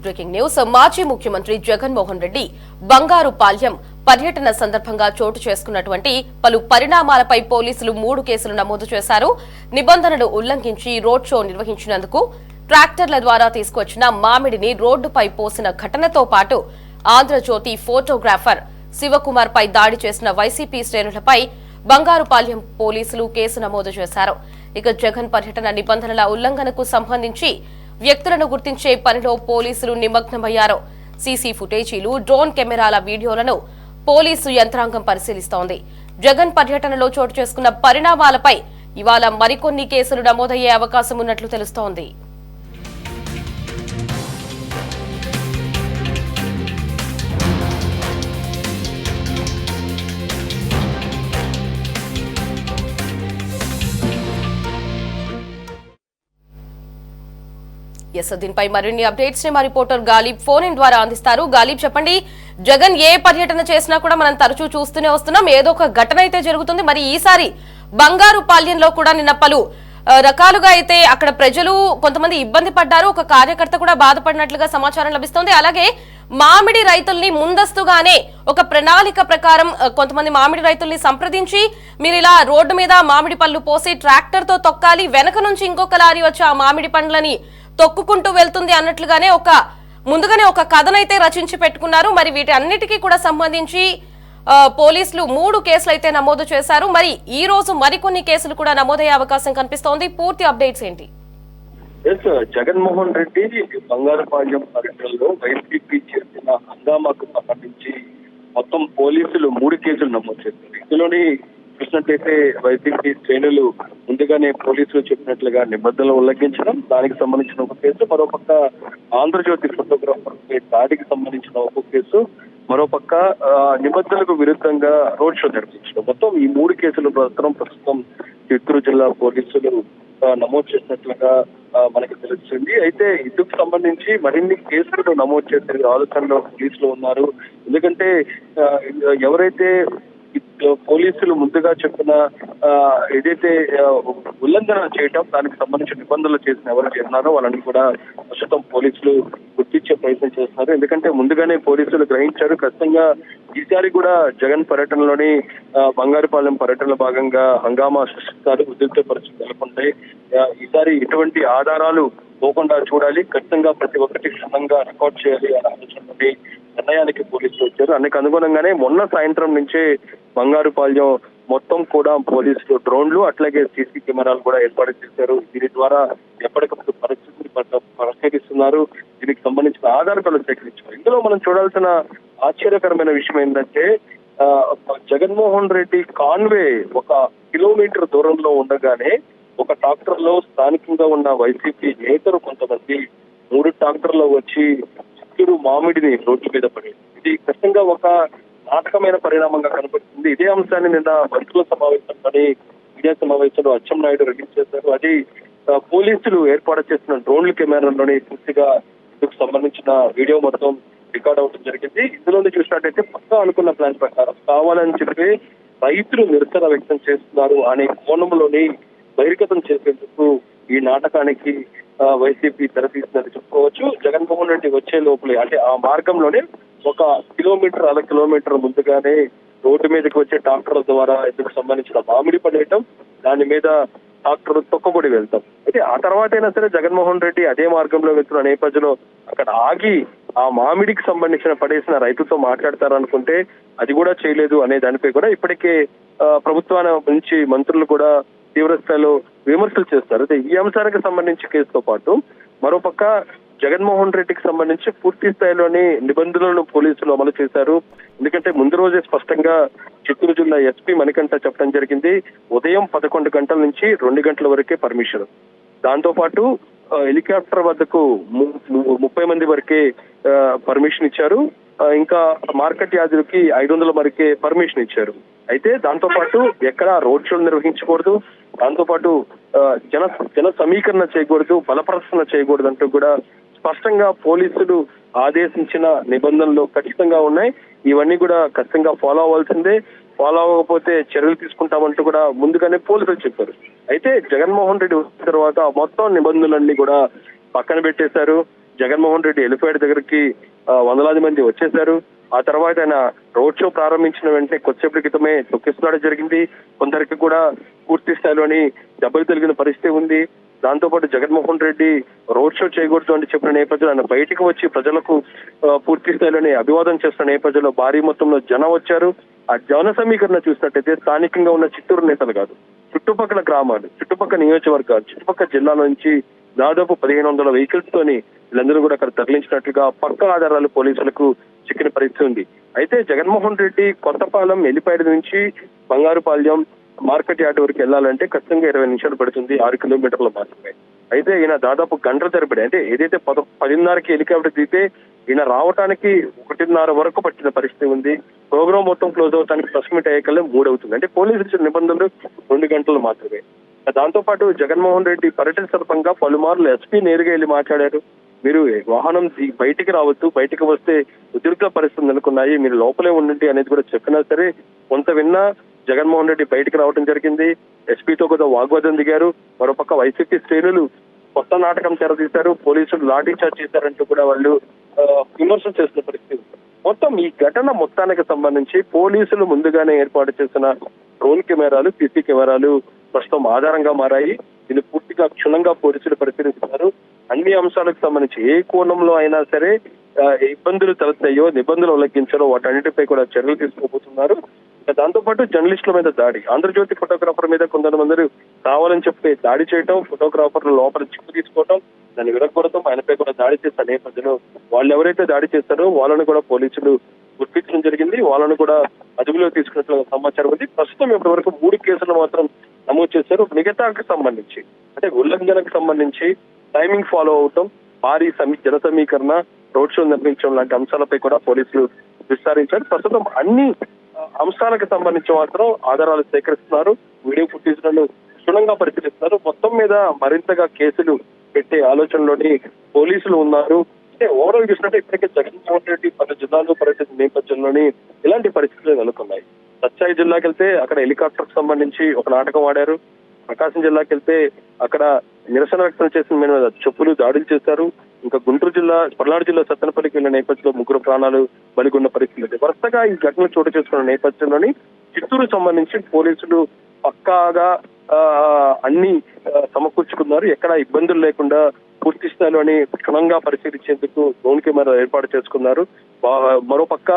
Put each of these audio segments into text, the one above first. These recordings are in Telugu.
Breaking news. మాజీ ముఖ్యమంత్రి జగన్మోహన్ రెడ్డి బంగారుపాళ్యం పర్యటన సందర్భంగా చోటు చేసుకున్నటువంటి పలు పరిణామాలపై పోలీసులు 3 కేసులు నమోదు చేశారు. నిబంధనలు ఉల్లంఘించి రోడ్ షో నిర్వహించినందుకు ట్రాక్టర్ల ద్వారా తీసుకొచ్చిన మామిడిని రోడ్డుపై పోసిన ఘటనతో పాటు ఆంధ్రజ్యోతి ఫోటోగ్రాఫర్ శివకుమార్ పై దాడి చేసిన వైసీపీ శ్రేణులపై బంగారుపాళ్యం పోలీసులు కేసు నమోదు చేశారు. ఇక జగన్ పర్యటన నిబంధనల ఉల్లంఘనకు సంబంధించి వ్యక్తులను గుర్తించే పనిలో పోలీసులు నిమగ్నమయ్యారు. సీసీ ఫుటేజీలు, డ్రోన్ కెమెరాల వీడియోలను పోలీసు యంత్రాంగం పరిశీలిస్తోంది. జగన్ పర్యటనలో చోటు చేసుకున్న పరిణామాలపై ఇవాళ మరికొన్ని కేసులు నమోదయ్యే అవకాశం ఉన్నట్లు తెలుస్తోంది. దీనిపై మరిన్ని అప్డేట్స్ ని మా రిపోర్టర్ గాలిబ్ ఫోన్ ఇన్ ద్వారా అందిస్తారు. గాలిబ్, చెప్పండి, జగన్ ఏ పర్యటన చేసినా కూడా మనం తరచూ చూస్తూనే వస్తున్నాం, ఏదో ఒక ఘటన అయితే జరుగుతుంది. మరి ఈసారి బంగారుపాళ్యంలో కూడా నిన్న పలు రకాలుగా అయితే అక్కడ ప్రజలు కొంతమంది ఇబ్బంది పడ్డారు, ఒక కార్యకర్త కూడా బాధపడినట్లుగా సమాచారం లభిస్తోంది. అలాగే మామిడి రైతుల్ని ముందస్తుగానే ఒక ప్రణాళిక ప్రకారం కొంతమంది మామిడి రైతుల్ని సంప్రదించి మీరు ఇలా రోడ్డు మీద మామిడి పళ్ళు పోసి ట్రాక్టర్ తో తొక్కాలి, వెనక నుంచి ఇంకొక లారీ వచ్చి ఆ మామిడి పండ్లని తొక్కుకుంటూ వెళ్తుంది అన్నట్లుగానే ముందుగానే ఒక కథనైతే రచించి పెట్టుకున్నారు. మరి వీటి అన్నిటికీ కూడా సంబంధించి పోలీసులు 3 కేసులు అయితే నమోదు చేశారు. మరి ఈ రోజు మరికొన్ని కేసులు కూడా నమోదయ్యే అవకాశం కనిపిస్తోంది. పూర్తి అప్డేట్స్ ఏంటి? జగన్మోహన్ రెడ్డి బంగారుపాళ్యం పర్యటనలో వైసీపీ చేసిన హంగామాకు సంబంధించి మొత్తం పోలీసులు 3 కేసులు నమోదు చేశారు. ఇందులోని చూసినట్లయితే వైసీపీ శ్రేణులు ముందుగానే పోలీసులు చెప్పినట్లుగా నిబంధనలు ఉల్లంఘించడం, దానికి సంబంధించిన ఒక కేసు, మరోపక్క ఆంధ్రజ్యోతి ఫోటోగ్రాఫర్ దాడికి సంబంధించిన ఒక కేసు, మరోపక్క నిబంధనలకు విరుద్ధంగా రోడ్ షో నిర్వహించడం. మొత్తం ఈ 3 కేసులు ప్రస్తుతం చిత్తూరు జిల్లా పోలీసులు నమోదు చేసినట్లుగా మనకి తెలుస్తుంది. అయితే ఇందుకు సంబంధించి మరిన్ని కేసులు నమోదు చేసే ఆలోచనలో పోలీసులు ఉన్నారు. ఎందుకంటే ఎవరైతే పోలీసులు ముందుగా చెప్పిన ఏదైతే ఉల్లంఘన చేయటం, దానికి సంబంధించిన నిబంధనలు చేసిన ఎవరు చేస్తున్నారో వాళ్ళని కూడా ప్రస్తుతం పోలీసులు గుర్తించే ప్రయత్నం చేస్తున్నారు. ఎందుకంటే ముందుగానే పోలీసులు గ్రహించారు ఖచ్చితంగా ఈసారి కూడా జగన్ పర్యటనలోని బంగారుపాలెం పర్యటనలో భాగంగా హంగామా సృష్టిస్తారు, ఉద్రిక్త పరిస్థితులు నెలకొంటాయి. ఈసారి ఎటువంటి ఆధారాలు పోకుండా చూడాలి, ఖచ్చితంగా ప్రతి ఒక్కటి క్షుణ్ణంగా రికార్డ్ చేయాలి అనే ఆలోచనతోటి నిర్ణయానికి పోలీసులు వచ్చారు. అందుకు అనుగుణంగానే మొన్న సాయంత్రం నుంచే బంగారుపాళ్యం మొత్తం కూడా పోలీసులు డ్రోన్లు అట్లాగే సీసీ కెమెరాలు కూడా ఏర్పాటు చేశారు. దీని ద్వారా ఎప్పటికప్పుడు పరిస్థితిని పరిశీలిస్తున్నారు, దీనికి సంబంధించిన ఆధారాలు సేకరించారు. ఇందులో మనం చూడాల్సిన ఆశ్చర్యకరమైన విషయం ఏంటంటే జగన్మోహన్ రెడ్డి కాన్వే 1 కిలోమీటర్ దూరంలో ఉండగానే ఒక ట్రాక్టర్ లో స్థానికంగా ఉన్న వైసీపీ నేతలు కొంతమంది 3 ట్రాక్టర్లో వచ్చి చిత్తూరు మామిడిని రోడ్డు మీద పడింది. ఇది ఖచ్చితంగా ఒక నాటకమైన పరిణామంగా కనపడుతుంది. ఇదే అంశాన్ని నిన్న మంత్రుల సమావేశంలోని మీడియా సమావేశంలో అచ్చెన్నాయుడు రిలీజ్ చేశారు. అది పోలీసులు ఏర్పాటు చేసిన డ్రోన్ల కెమెరాలోని పూర్తిగా ఇందుకు సంబంధించిన వీడియో మొత్తం రికార్డ్ అవడం జరిగింది. ఇందులోనే చూసినట్టయితే పక్కా అనుకున్న ప్లాన్ ప్రకారం కావాలని చెప్పి రైతులు నిరసన వ్యక్తం చేస్తున్నారు అనే కోణంలోని బహిర్గతం చేసేందుకు ఈ నాటకానికి వైసీపీ తెరతీసిందని చెప్పుకోవచ్చు. జగన్మోహన్ రెడ్డి వచ్చే లోపలే అంటే ఆ మార్గంలోనే 1 కిలోమీటర్ 1/2 కిలోమీటర్ ముందుగానే రోడ్డు మీదకి వచ్చే ట్రాక్టర్ల ద్వారా ఇందుకు సంబంధించిన మామిడి పడేయటం, దాని మీద ట్రాక్టర్ తొక్కబడి వెళ్తాం. అయితే ఆ తర్వాత అయినా సరే జగన్మోహన్ రెడ్డి అదే మార్గంలో వెళ్తున్న నేపథ్యంలో అక్కడ ఆగి ఆ మామిడికి సంబంధించిన పడేసిన రైతులతో మాట్లాడతారనుకుంటే అది కూడా చేయలేదు అనే దానిపై కూడా ఇప్పటికే ప్రభుత్వాల నుంచి మంత్రులు కూడా తీవ్ర స్థాయిలో విమర్శలు చేస్తారు. అయితే ఈ అంశానికి సంబంధించి కేసుతో పాటు మరోపక్క జగన్మోహన్ రెడ్డికి సంబంధించి పూర్తి స్థాయిలోని నిబంధనలను పోలీసులు అమలు చేశారు. ఎందుకంటే ముందు రోజే స్పష్టంగా చిత్తూరు జిల్లా ఎస్పీ మణికంఠ చెప్పడం జరిగింది, ఉదయం 11 గంటల నుంచి 2 గంటల వరకే పర్మిషన్. దాంతో పాటు హెలికాప్టర్ వద్దకు 30 మంది వరకే పర్మిషన్ ఇచ్చారు. ఇంకా మార్కెట్ యార్డులకి 500 వరకే పర్మిషన్ ఇచ్చారు. అయితే దాంతో పాటు ఎక్కడ రోడ్ షోలు నిర్వహించకూడదు, దాంతో పాటు జన సమీకరణ చేయకూడదు, బలప్రదర్శన చేయకూడదు అంటూ కూడా స్పష్టంగా పోలీసులు ఆదేశించిన నిబంధనలు ఖచ్చితంగా ఉన్నాయి. ఇవన్నీ కూడా ఖచ్చితంగా ఫాలో అవ్వాల్సిందే, ఫాలో అవ్వకపోతే చర్యలు తీసుకుంటామంటూ కూడా ముందుగానే పోలీసులు చెప్పారు. అయితే జగన్మోహన్ రెడ్డి వచ్చిన తర్వాత మొత్తం నిబంధనలన్నీ కూడా పక్కన పెట్టేశారు. జగన్మోహన్ రెడ్డి ఎలిఫైడ్ దగ్గరికి వందలాది మంది వచ్చేశారు. ఆ తర్వాత ఆయన రోడ్ షో ప్రారంభించిన వెంటనే కొద్దిసేపటి క్రితమే తొక్కిసలాట జరిగింది. కొందరికి కూడా పూర్తి స్థాయిలోని దెబ్బలు తగిలిన పరిస్థితి ఉంది. దాంతో పాటు జగన్మోహన్ రెడ్డి రోడ్ షో చేయకూడదు అని చెప్పిన నేపథ్యంలో ఆయన బయటకు వచ్చి ప్రజలకు పూర్తి స్థాయిలోని అభివాదం చేస్తున్న నేపథ్యంలో భారీ మొత్తంలో జనం వచ్చారు. ఆ జన సమీకరణ చూసినట్టయితే స్థానికంగా ఉన్న చిత్తూరు నేతలు కాదు, చుట్టుపక్కల గ్రామాలు, చుట్టుపక్కల నియోజకవర్గాలు, చుట్టుపక్కల జిల్లాల నుంచి దాదాపు 1500 వెహికల్స్ తోని వీళ్ళందరూ కూడా అక్కడ తరలించినట్లుగా పక్క ఆధారాలు పోలీసులకు చిక్కిన పరిస్థితి ఉంది. అయితే జగన్మోహన్ రెడ్డి కొత్తపాలెం ఎలిపైడ్ నుంచి బంగారుపాలెం మార్కెట్ యార్డ్ వరకు వెళ్ళాలంటే ఖచ్చితంగా 20 నిమిషాలు పడుతుంది, 6 కిలోమీటర్లు మాత్రమే. అయితే ఈయన దాదాపు గంటల తరబడి, అంటే ఏదైతే 10:30కి హెలికాప్టర్ దిగితే ఈయన రావడానికి 1:30 వరకు పట్టిన పరిస్థితి ఉంది. ప్రోగ్రామ్ మొత్తం క్లోజ్ అవడానికి ప్రెస్ మీట్ అయ్యేకల్లా 3 అవుతుంది. అంటే పోలీసులు ఇచ్చిన నిబంధనలు 2 గంటలు మాత్రమే. దాంతో పాటు జగన్మోహన్ రెడ్డి పర్యటన సందర్భంగా పలుమార్లు ఎస్పీ నేరుగా వెళ్ళి మాట్లాడారు. మీరు వాహనం బయటికి రావద్దు, బయటికి వస్తే ఉద్రిక్త పరిస్థితులు నెలకొన్నాయి, మీరు లోపలే ఉండండి అనేది కూడా చెప్పినా సరే కొంత విన్నా జగన్మోహన్ రెడ్డి బయటికి రావడం జరిగింది. ఎస్పీతో కూడా వాగ్వాదం దిగారు. మరోపక్క వైసీపీ శ్రేణులు కొత్త నాటకం తెరదీశారు, పోలీసులు లాఠీ చార్జ్ చేశారంటూ కూడా వాళ్ళు విమర్శలు చేస్తున్న పరిస్థితి. మొత్తం ఈ ఘటన మొత్తానికి సంబంధించి పోలీసులు ముందుగానే ఏర్పాటు చేసిన డ్రోన్ కెమెరాలు, సీసీ కెమెరాలు ప్రస్తుతం ఆధారంగా మారాయి. దీన్ని పూర్తిగా క్షుణ్ణంగా పోలీసులు పరిశీలిస్తున్నారు. అన్ని అంశాలకు సంబంధించి ఏ కోణంలో అయినా సరే ఇబ్బందులు తలెత్తాయో, నిబంధనలు ఉల్లంఘించారో వాటన్నిటిపై కూడా చర్యలు తీసుకోబోతున్నారు. దాంతో పాటు జర్నలిస్టుల మీద దాడి, ఆంధ్రజ్యోతి ఫోటోగ్రాఫర్ మీద కొంతమంది కావాలని చెప్పి దాడి చేయటం, ఫోటోగ్రాఫర్ లోపల చిక్కు తీసుకోవటం, దాన్ని విరగొడటం, ఆయనపై కూడా దాడి చేసిన నేపథ్యంలో వాళ్ళు ఎవరైతే దాడి చేస్తారో వాళ్ళని కూడా పోలీసులు గుర్తించడం జరిగింది. వాళ్ళను కూడా అదుపులో తీసుకున్నట్లు సమాచారం ఉంది. ప్రస్తుతం ఇప్పటి వరకు 3 కేసులు మాత్రం నమోదు చేశారు. మిగతాకు సంబంధించి అంటే ఉల్లంఘనకు సంబంధించి టైమింగ్ ఫాలో అవటం, భారీ జన సమీకరణ, రోడ్ షో నిర్వహించడం లాంటి అంశాలపై కూడా పోలీసులు విస్తరించారు. ప్రస్తుతం అన్ని అంశాలకు సంబంధించి మాత్రం ఆధారాలు సేకరిస్తున్నారు, వీడియో ఫుటేజ్లను క్షుణ్ణంగా పరిశీలిస్తున్నారు. మొత్తం మీద మరింతగా కేసులు పెట్టే ఆలోచనలోని పోలీసులు ఉన్నారు. అంటే ఓవరాల్ చూసినట్టు ఇప్పటికే జగన్మోహన్ రెడ్డి పలు జిల్లాలో పర్యటన నేపథ్యంలోని ఇలాంటి పరిస్థితులు నెలకొన్నాయి. సత్సాయి జిల్లాకి వెళ్తే అక్కడ హెలికాప్టర్ సంబంధించి ఒక నాటకం ఆడారు. ప్రకాశం జిల్లాకి వెళ్తే అక్కడ నిరసన వ్యక్తం చేసిన మీద చెప్పులు దాడులు చేశారు. ఇంకా గుంటూరు జిల్లా, పల్నాడు జిల్లా సత్తెనపల్లికి వెళ్ళిన నేపథ్యంలో 3 ప్రాణాలు బలిగొన్న పరిస్థితి. వరుసగా ఈ ఘటనలు చోటు చేసుకున్న నేపథ్యంలోని చిత్తూరు సంబంధించి పోలీసులు పక్కాగా అన్ని సమకూర్చుకున్నారు. ఎక్కడ ఇబ్బందులు లేకుండా పూర్తి స్థాయిలోని క్షుణ్ణంగా పరిశీలించేందుకు డ్రోన్ కెమెరా ఏర్పాటు చేసుకున్నారు. మరోపక్క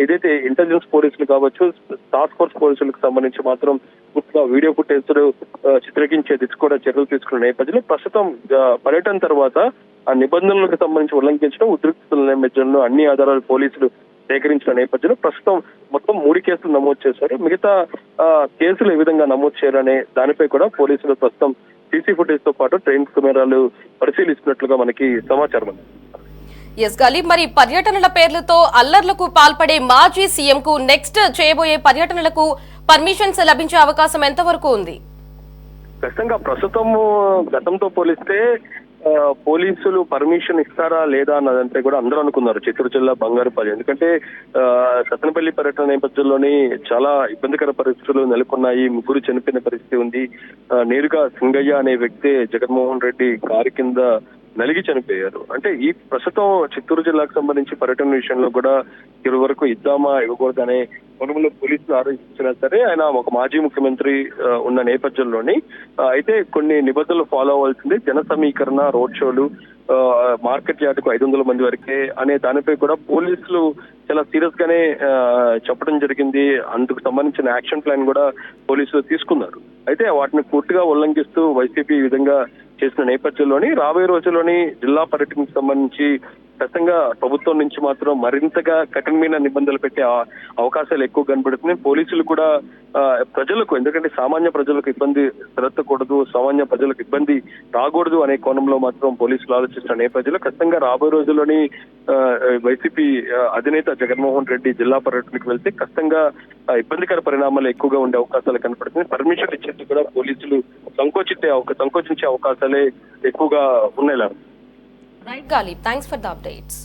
ఏదైతే ఇంటెలిజెన్స్ పోలీసులు కావచ్చు, టాస్క్ ఫోర్స్ పోలీసులకు సంబంధించి మాత్రం పూర్తిగా వీడియో ఫుటేజ్ చిత్రీకరించే దిశ కూడా చర్యలు తీసుకున్న నేపథ్యంలో ప్రస్తుతం పర్యటన తర్వాత ఆ నిబంధనలకు సంబంధించి ఉల్లంఘించడం, ఉద్రిక్తల నేపథ్యంలో అన్ని ఆధారాలు పోలీసులు సేకరించిన నేపథ్యంలో ప్రస్తుతం మొత్తం 3 కేసులు నమోదు చేశారు. మిగతా కేసులు ఏ విధంగా నమోదు చేయాలనే దానిపై కూడా పోలీసులు ప్రస్తుతం సీసీ ఫుటేజ్ తో పాటు ట్రైన్ కెమెరాలు పరిశీలిస్తున్నట్లుగా మనకి సమాచారం ఉంది. ఎస్ గలీబ్, మరి పర్యటనల పేర్లతో అల్లర్లకు పాల్పడే మాజీ సీఎం కు నెక్స్ట్ చేయబోయే పర్యటనలకు పర్మిషన్స్ లభించే అవకాశం ఎంతవరకు ఉంది? ఖచ్చితంగా ప్రస్తుతం గతంతో పోలిస్తే పోలీసులు పర్మిషన్ ఇస్తారా లేదా అన్నదంటే కూడా అందరూ అనుకున్నారు చిత్తూరు జిల్లా బంగారుపాలెం. ఎందుకంటే సత్తెనపల్లి పర్యటన నేపథ్యంలోని చాలా ఇబ్బందికర పరిస్థితులు నెలకొన్నాయి. 3 చనిపోయిన పరిస్థితి ఉంది. నేరుగా సింగయ్య అనే వ్యక్తి జగన్మోహన్ రెడ్డి కారు కింద నలిగి చనిపోయారు. అంటే ఈ ప్రస్తుతం చిత్తూరు జిల్లాకు సంబంధించి పర్యటన విషయంలో కూడా ఇరు వరకు ఇద్దామా ఇవ్వకూడదు అనే కోణంలో పోలీసులు ఆలోచించినా సరే ఆయన ఒక మాజీ ముఖ్యమంత్రి ఉన్న నేపథ్యంలోని అయితే కొన్ని నిబంధనలు ఫాలో అవ్వాల్సింది. జన సమీకరణ, రోడ్ షోలు, మార్కెట్ యార్డుకు 500 మంది వరకే అనే దానిపై కూడా పోలీసులు చాలా సీరియస్ గానే చెప్పడం జరిగింది. అందుకు సంబంధించిన యాక్షన్ ప్లాన్ కూడా పోలీసులు తీసుకున్నారు. అయితే వాటిని పూర్తిగా ఉల్లంఘిస్తూ వైసీపీ ఈ విధంగా చేసిన నేపథ్యంలోని రాబోయే రోజుల్లోని జిల్లా పర్యటనకు సంబంధించి ఖచ్చితంగా ప్రభుత్వం నుంచి మాత్రం మరింతగా కఠినమైన నిబంధనలు పెట్టే అవకాశాలు ఎక్కువ కనబడుతున్నాయి. పోలీసులు కూడా ప్రజలకు, ఎందుకంటే సామాన్య ప్రజలకు ఇబ్బంది తలెత్తకూడదు, సామాన్య ప్రజలకు ఇబ్బంది రాకూడదు అనే కోణంలో మాత్రం పోలీసులు ఆలోచిస్తున్న నేపథ్యంలో ఖచ్చితంగా రాబోయే రోజుల్లోని వైసీపీ అధినేత జగన్మోహన్ రెడ్డి జిల్లా పర్యటనకు వెళ్తే ఖచ్చితంగా ఇబ్బందికర పరిణామాలు ఎక్కువగా ఉండే అవకాశాలు కనపడుతున్నాయి. పర్మిషన్ ఇచ్చేందుకు కూడా పోలీసులు సంకోచించే అవకాశాలే ఎక్కువగా ఉన్నాయి. Right, Galib. Thanks for the updates.